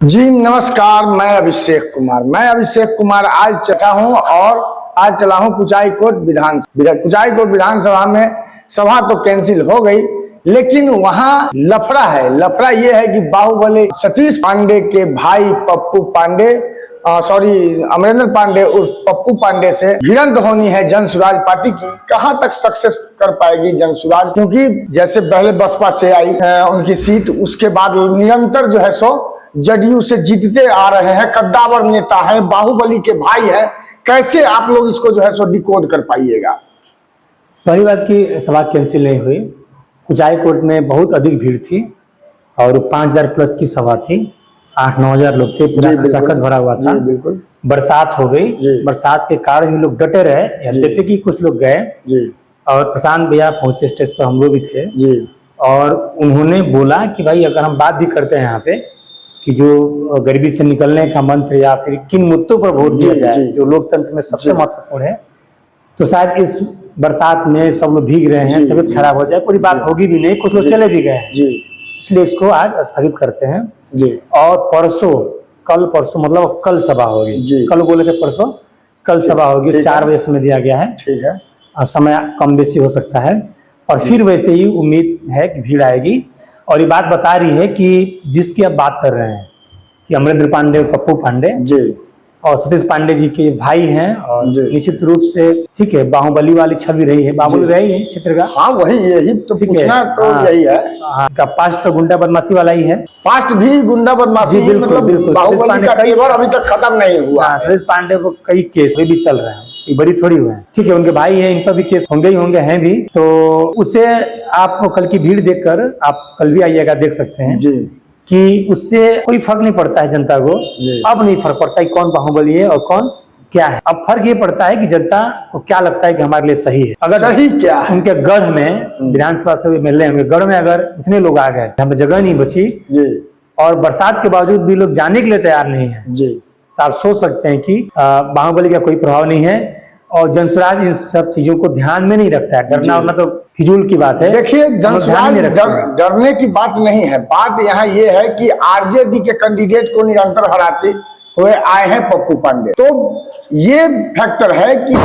जी नमस्कार, मैं अभिषेक कुमार आज चला हूँ और आज चला हूँ कुचायकोट विधानसभा में। सभा तो कैंसिल हो गई, लेकिन वहाँ लफड़ा है। लफड़ा ये है कि बाहुबली सतीश पांडे के भाई पप्पू पांडे अमरेंद्र पांडे उर्फ पप्पू पांडे से भिड़ंत होनी है जन सुराज पार्टी की। कहां तक सक्सेस कर पाएगी जन सुराज, क्योंकि जैसे पहले बसपा से आई उनकी सीट, उसके बाद निरंतर जो है सो जदयू से जीतते आ रहे हैं। कद्दावर नेता है, बाहुबली के भाई है। कैसे आप लोग इसको जो है सो डिकोड कर पाइएगा? पहली बात की सभा कैंसिल नहीं हुई। कुचायकोट में बहुत अधिक भीड़ थी और 5000 प्लस की सभा थी। 8-9 हजार लोग थे, पूरा खचाखच भरा हुआ था। बरसात हो गई, बरसात के कारण भी लोग डटे रहे। यद्यपि कि कुछ लोग गए और प्रशांत भैया पहुंचे स्टेज पर, हम लोग भी थे। और उन्होंने बोला कि भाई अगर हम बात भी करते हैं यहाँ पे कि जो गरीबी से निकलने का मंत्र या फिर किन मुद्दों पर वोट दिया जाए जो लोकतंत्र में सबसे महत्वपूर्ण है, तो शायद इस बरसात में सब लोग भीग रहे हैं, तबीयत खराब हो जाए, पूरी बात होगी भी नहीं, कुछ लोग चले भी गए हैं, इसलिए इसको आज स्थगित करते हैं। और कल परसों मतलब कल सभा होगी। कल बोले थे, परसों कल सभा होगी। 4 बजे समय दिया गया है। ठीक है, समय कम बेसी हो सकता है और फिर वैसे ही उम्मीद है कि भीड़ आएगी। और ये बात बता रही है कि जिसकी आप बात कर रहे हैं कि अमरेंद्र पांडे और पप्पू पांडे और सतीश पांडे जी के भाई हैं, और निश्चित रूप से ठीक है, बाहुबली वाली छवि रही है। बाहुबली रही है क्षेत्र का। हाँ, वही यही तो पूछना तो यही है। पास्ट तो गुंडा बदमाशी वाला ही है। पास्ट भी गुंडा बदमाशी, बिल्कुल। बाहुबली का तेवर अभी तक खत्म नहीं हुआ। सतीश पांडे को कई केस भी चल रहे हैं, बड़ी थोड़ी हुए हैं। ठीक है, उनके भाई हैं, इन पर भी केस होंगे ही होंगे, हैं भी। तो उससे आप कल की भीड़ देखकर आप कल भी आइएगा, देख सकते हैं कि उससे कोई फर्क नहीं पड़ता है जनता को। अब नहीं फर्क पड़ता है कौन बाहुबली है और कौन क्या है। अब फर्क ये पड़ता है कि जनता को क्या लगता है कि हमारे लिए सही है। अगर सही क्या है? उनके गढ़ में विधानसभा से मिलने होंगे, गढ़ में अगर इतने लोग आ गए, हमें जगह नहीं बची और बरसात के बावजूद भी लोग जाने के लिए तैयार नहीं है, तो आप सोच सकते हैं कि बाहुबली का कोई प्रभाव नहीं है। और जनसुराज इन सब चीजों को ध्यान में नहीं रखता है। डरना वरना तो फिजूल की बात है। देखिए, जनसुराज डरने की बात नहीं है। बात यहाँ ये है कि आरजेडी के कैंडिडेट को निरंतर हराते हुए आए हैं पप्पू पांडे। तो ये फैक्टर है कि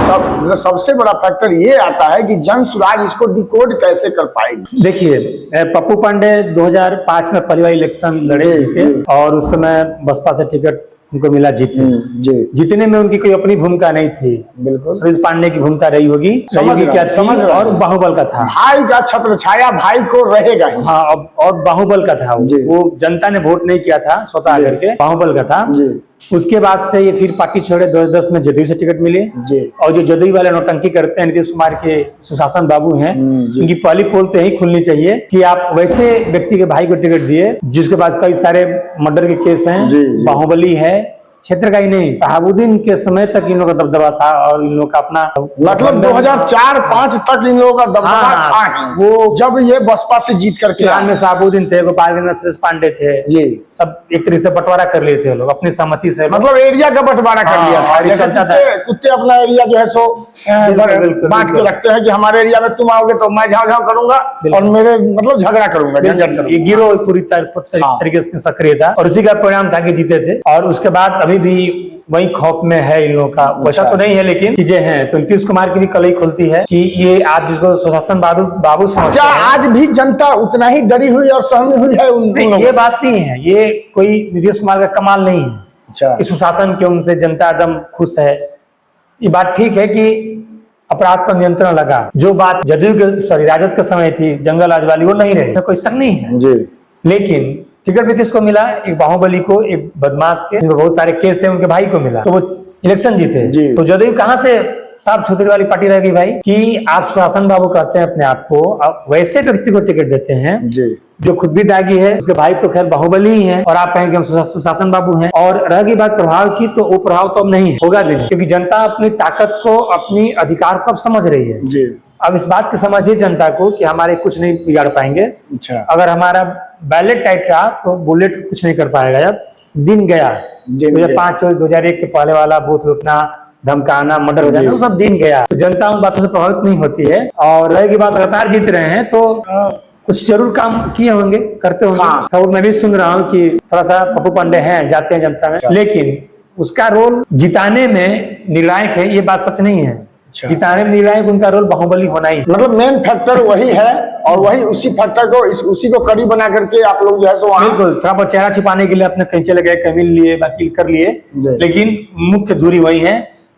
सबसे बड़ा फैक्टर ये आता है कि जनसुराज इसको डिकोड कैसे कर पाएगी। देखिए, पप्पू पांडे 2005 में पहली बार इलेक्शन लड़े, जीते और उस समय बसपा से टिकट उनको मिला, जीतने में उनकी कोई अपनी भूमिका नहीं थी। बिल्कुल सतीश पांडे की भूमिका रही होगी, क्या थी, और बाहुबल का था। भाई का छत्र छाया भाई को रहेगा ही। हाँ, और बाहुबल का था वो जनता ने वोट नहीं किया था स्वतः करके, बाहुबल का था। उसके बाद से ये फिर पार्टी छोड़े, 2010 में जदयू से टिकट मिली। और जो जदयू वाले नौटंकी करते हैं, नीतीश कुमार के सुशासन बाबू हैं, उनकी पहली पोल तो यही खुलनी चाहिए कि आप वैसे व्यक्ति के भाई को टिकट दिए जिसके पास कई सारे मर्डर के केस हैं, बाहुबली है, क्षेत्र का ही नहीं, शहाबुद्दीन के समय तक इन लोगों का दबदबा था और इन लोगों का अपना मतलब 2004-5 तक इन लोगों का दबदबा था। वो जब ये बसपा से जीत करके में शहाबुद्दीन थे, गोपालगंज सतीश पांडे थे, सब एक तरीके से बंटवारा कर लिए थे लोग अपनी सहमति से। मतलब एरिया का बंटवारा कर लिया था। जैसे कुत्ते अपना एरिया जो है सो बांट के रखते हैं कि हमारे एरिया में तुम आओगे तो मैं झाव झाव करूंगा और मेरे मतलब झगड़ा करूंगा। ये गिरोह पूरी तरीके से सक्रिय था और उसी का परिणाम था कि जीते थे। और उसके बाद अभी भी वही खौफ में है इन लोगों का। वैसा तो नहीं है, लेकिन चीजें हैं। तो नीतीश कुमार की भी कल ही खुलती है कि ये आप जिसको सुशासन बाबू समझते हैं, आज भी जनता उतना ही डरी हुई और सहमी हुई है? ये बात नहीं है, ये कोई नीतीश कुमार का कमाल नहीं है। सुशासन के उनसे जनता एकदम खुश है। ये बात ठीक है कि अपराध पर नियंत्रण लगा, जो बात जदयू के राजद के समय थी, जंगल राज वाली, वो नहीं रही, कोई शक नहीं है। लेकिन टिकट भी किसको मिला? एक बाहुबली को, एक बदमाश के जिनको बहुत सारे केस है, उनके भाई को मिला, तो वो इलेक्शन जीते। तो जदयू कहां से साफ सुथरी वाली पार्टी रहेगी भाई कि आप सुशासन बाबू कहते हैं अपने आप को, आप वैसे व्यक्ति को टिकट देते हैं जो खुद भी दागी है, उसके भाई तो खैर बाहुबली ही है, और आप कहेंगे हम सुशासन बाबू हैं। और रहेगी बात प्रभाव की, तो वो प्रभाव तो अब नहीं होगा भी नहीं, क्योंकि जनता अपनी ताकत को, अपनी अधिकार को अब समझ रही है। अब इस बात की समझिए जनता को कि हमारे कुछ नहीं बिगाड़ पाएंगे। अगर हमारा बैलेट टाइट रहा तो बुलेट कुछ नहीं कर पाएगा। जब दिन गया 2005 और 2001 के पहले वाला बूथ लूटना, धमकाना, मर्डर हो जाना, वो सब दिन गया। तो जनता उन बातों से प्रभावित नहीं होती है। और रहेगी बात लगातार जीत रहे हैं, तो कुछ जरूर काम किए होंगे, करते होंगे। हाँ। खबर मैं भी सुन रहा हूँ कि थोड़ा सा पप्पू पांडे हैं, जाते हैं जनता में, लेकिन उसका रोल जिताने में निर्णायक है, ये बात सच नहीं है। जिताने में निर्णायक उनका रोल बाहुबली होना ही है। मतलब मेन फैक्टर वही है, और वही उसी फैक्टर को उसी को कड़ी बना करके आप लोग जो है सो वहाँ बिल्कुल थोड़ा बहुत चेहरा छिपाने के लिए अपने कहीं चले गए, कमील लिए, वकील कर लिए, लेकिन मुख्य दूरी वही है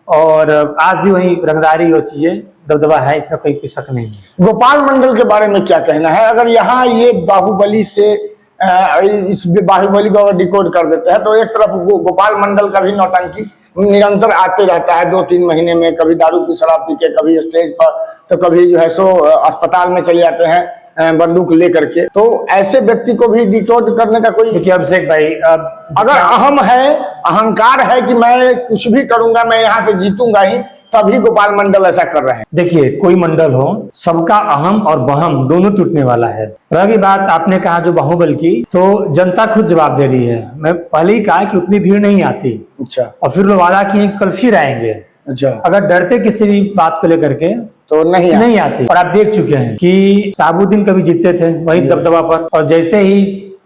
और आज भी वही रंगदारी और चीजें दबदबा है, इसमें कोई शक नहीं है। गोपाल मंडल के बारे में क्या कहना है? अगर यहाँ ये बाहुबली से इस बाहुबली को अगर डिकोड कर देते हैं तो एक तरफ गोपाल मंडल का भी नौटंकी निरंतर आते रहता है, 2-3 महीने में, कभी दारू की शराब पी के, कभी स्टेज पर, तो कभी जो है सो अस्पताल में चले जाते हैं बंदूक लेकर के। तो ऐसे व्यक्ति को भी डिकोड करने का कोई, देखिए अभिषेक भाई, अगर अहम है, अहंकार है कि मैं कुछ भी करूंगा, मैं यहाँ से जीतूंगा ही, तभी गोपाल मंडल ऐसा कर रहे हैं। देखिए कोई मंडल हो, सबका अहम और बहम दोनों टूटने वाला है। रही बात आपने कहा जो बाहुबल की, तो जनता खुद जवाब दे रही है। मैं पहले ही कहा कि उतनी भीड़ नहीं आती। अच्छा। और फिर लोग वादा किए कल फिर आएंगे। अच्छा। अगर डरते किसी भी बात को लेकर के तो नहीं आते। और आप देख चुके हैं कि साबुद्दीन कभी जीतते थे वही दबदबा पर, और जैसे ही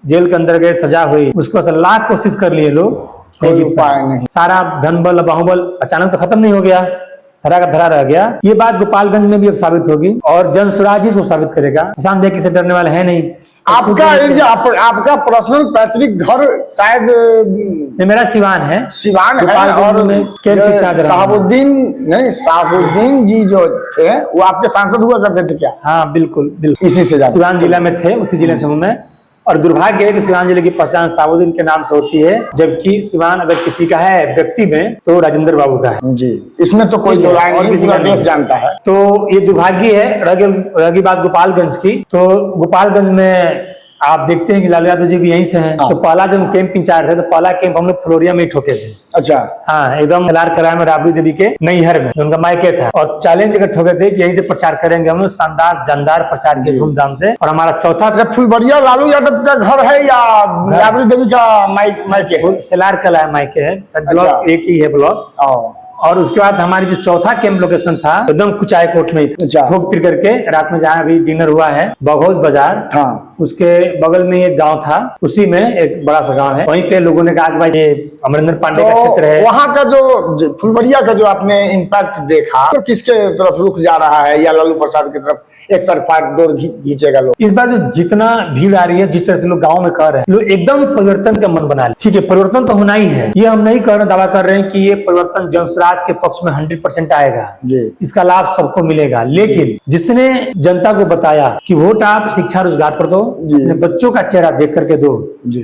जेल के अंदर गए, सजा हुई, उसको लाख कोशिश कर लिए लोग, नहीं जीत पाए। नहीं। सारा धन बल बाहुबल अचानक तो खत्म नहीं हो गया, धरा का धरा रह गया। ये बात गोपालगंज में भी अब साबित होगी और जन स्वराज इसको साबित करेगा। किसान देख किसे डरने वाले है नहीं। आपका एरिया, आपका पर्सनल पैतृक घर शायद मेरा सिवान है, सिवान है, और साहबुद्दीन जी जो थे वो आपके सांसद हुआ करते थे क्या? हाँ बिल्कुल बिल्कुल, इसी से सिवान जिला में थे, उसी जिले से हूँ मैं। और दुर्भाग्य है कि सिवान जिले की पहचान साबुद्दीन के नाम से होती है, जबकि सिवान अगर किसी का है व्यक्ति में तो राजेंद्र बाबू का है जी। इसमें तो कोई दो राय नहीं, पूरा देश जानता है। तो ये दुर्भाग्य है। रही बात गोपालगंज की, तो गोपालगंज में आप देखते हैं कि लालू यादव जी भी यहीं से हैं। तो पहला जब कैंप इंचार्ज है, तो पहला कैंप हम लोग फ्लोरिया में ही ठोके थे। अच्छा। हाँ, एकदम कराया में राबड़ी देवी के नैहर में, उनका मायके था, और चैलेंज अगर ठोके थे कि यहीं से प्रचार करेंगे हम लोग, शानदार जानदार प्रचार के धूमधाम से। और हमारा चौथा फुलबरिया लालू यादव का घर है या राबड़ी देवी का मायके? सेलार कला मायके है, ब्लॉक एक ही है ब्लॉक। और उसके बाद हमारी जो चौथा कैंप लोकेशन था एकदम कुचाई कोट में, ठोक फिर करके रात में जहाँ अभी डिनर हुआ है बघौज बाजार, उसके बगल में एक गांव था, उसी में एक बड़ा सा गांव है, वहीं पे लोगों ने कहा कि भाई ये अमरिंदर पांडे का क्षेत्र है। वहाँ का जो फुलबरिया का जो आपने इम्पैक्ट देखा, तो किसके तरफ रुख जा रहा है, या लालू प्रसाद की तरफ एक तरफा दौड़ खींचेगा लोग? इस बार जो जितना भीड़ आ रही है, जिस तरह से लोग गाँव में कर रहे हैं, लोग एकदम परिवर्तन का मन बना ले। ठीक है, परिवर्तन तो होना ही है, ये हम नहीं कर रहे, दावा कर रहे हैं कि ये परिवर्तन जनस्वराज के पक्ष में 100% आएगा, इसका लाभ सबको मिलेगा। लेकिन जिसने जनता को बताया कि वोट आप शिक्षा रोजगार पर दो, अपने बच्चों का चेहरा देख करके दो,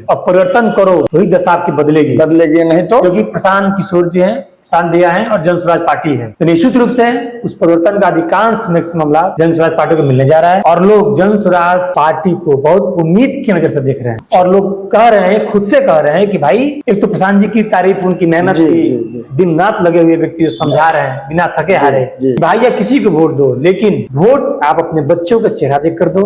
और परिवर्तन करो, तो ही दशा आपकी बदलेगी, नहीं तो। क्योंकि प्रशांत किशोर जी हैं, शान दिया है, और जनस्वराज पार्टी है, तो निश्चित रूप से उस परिवर्तन का अधिकांश मैक्सिमम लाभ जनस्वराज पार्टी को मिलने जा रहा है। और लोग जनस्वराज पार्टी को बहुत उम्मीद की नजर से देख रहे हैं, और लोग कह रहे हैं, खुद से कह रहे हैं कि भाई एक तो प्रशांत जी की तारीफ, उनकी मेहनत की, दिन रात लगे हुए व्यक्ति जो समझा रहे हैं बिना थके हारे, भाई या किसी को वोट दो, लेकिन वोट आप अपने बच्चों का चेहरा देख कर दो,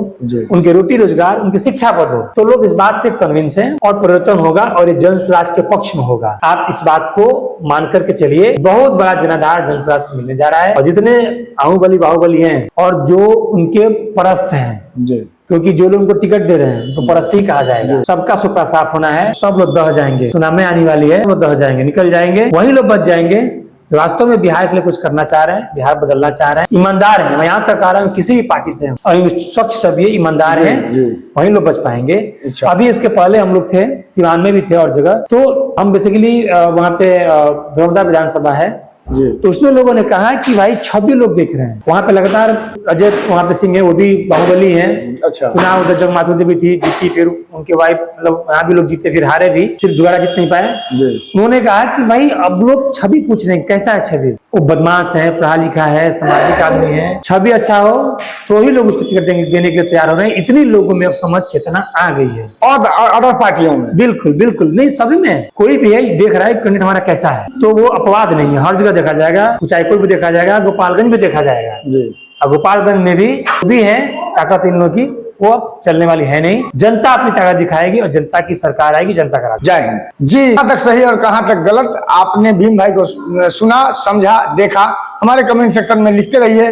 उनके रोटी रोजगार, उनकी शिक्षा पर दो, तो लोग इस बात से कन्विंस हैं और परिवर्तन होगा, और ये जनस्वराज के पक्ष में होगा। आप इस बात को मान करके चलिए, बहुत बड़ा जनाधार जनस्वराज को मिलने जा रहा है। और जितने बाहुबली हैं और जो उनके परस्त हैं, क्योंकि जो लोग उनको टिकट दे रहे हैं उनको परस्त ही कहा जाएगा, सबका सुपड़ा साफ होना है, सब लोग दह जाएंगे, सुनामी आने वाली है, वो दह जाएंगे, निकल जाएंगे, वही लोग बच जाएंगे वास्तव में बिहार के लिए कुछ करना चाह रहे हैं, बिहार बदलना चाह रहे हैं, ईमानदार हैं। मैं यहाँ तक आ रहा हूँ, किसी भी पार्टी से और स्वच्छ सभी ईमानदार हैं, वही लोग बच पाएंगे। अभी इसके पहले हम लोग थे, सिवान में भी थे और जगह, तो हम बेसिकली वहाँ पे धोरदा विधानसभा है, तो उसमें लोगों ने कहा कि भाई 26 लोग देख रहे हैं वहां पे लगातार। अजय वहां पे सिंह है, वो भी बाहुबली हैं। अच्छा। चुनाव उधर जग माथुर भी थी, जीती, फिर उनके वाइफ, मतलब यहाँ भी लोग जीते, फिर हारे भी, फिर दोबारा जीत नहीं पाए। उन्होंने कहा कि भाई अब लोग छवि पूछ रहे हैं, कैसा है छवि, वो बदमाश है, पढ़ा लिखा है, सामाजिक आदमी है, छवि अच्छा हो तो ही लोग उसको टिकट देने के लिए तैयार हो रहे हैं। इतनी लोगों में अब समझ चेतना आ गई है, और अदर पार्टियों में बिल्कुल बिल्कुल नहीं, सभी में कोई भी है देख रहा है कैंडिडेट हमारा कैसा है, तो वो अपवाद नहीं है, हर जगह देखा जाएगा, कुचायकोट भी देखा जाएगा, गोपालगंज भी देखा जाएगा। और गोपालगंज में भी है ताकत इन लोगों की, वो चलने वाली है नहीं। जनता अपनी ताकत दिखाएगी और जनता की सरकार आएगी, जनता का राज। जय हिंद जी। कहाँ तक सही और कहाँ तक गलत आपने भीम भाई को सुना, समझा, देखा, हमारे कमेंट सेक्शन में लिखते रहिए।